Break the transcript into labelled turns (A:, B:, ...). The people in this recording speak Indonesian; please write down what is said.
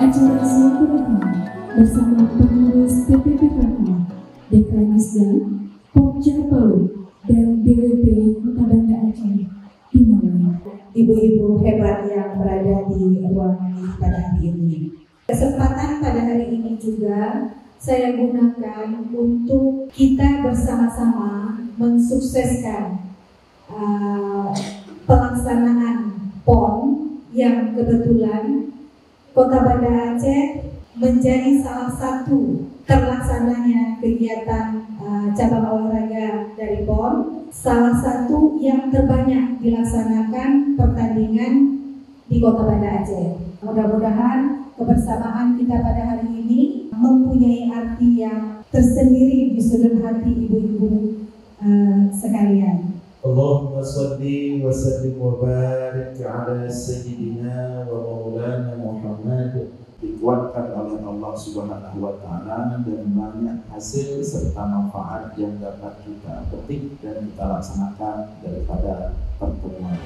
A: Acara silaturahmi bersama pengurus PPPKK, Dekranasda, Pokja Palu, dan BWP Kota Banda Aceh dimulai.
B: Ibu-ibu hebat yang berada di ruangan ini pada hari ini. Kesempatan pada hari ini juga saya gunakan untuk kita bersama-sama mensukseskan pelaksanaan PON yang kebetulan Kota Banda Aceh menjadi salah satu terlaksananya kegiatan cabang olahraga dari PON, salah satu yang terbanyak dilaksanakan pertandingan di Kota Banda Aceh. Mudah-mudahan kebersamaan kita pada hari ini mempunyai arti yang tersendiri di sudut hati ibu-ibu sekalian.
C: Allahumma salli wa sallim wa barik ala sayyidina wa maulana Muhammad. Dikuatkan oleh Allah Subhanahu wa Ta'ala dan banyak hasil serta manfaat yang dapat kita petik dan kita laksanakan daripada pertemuan.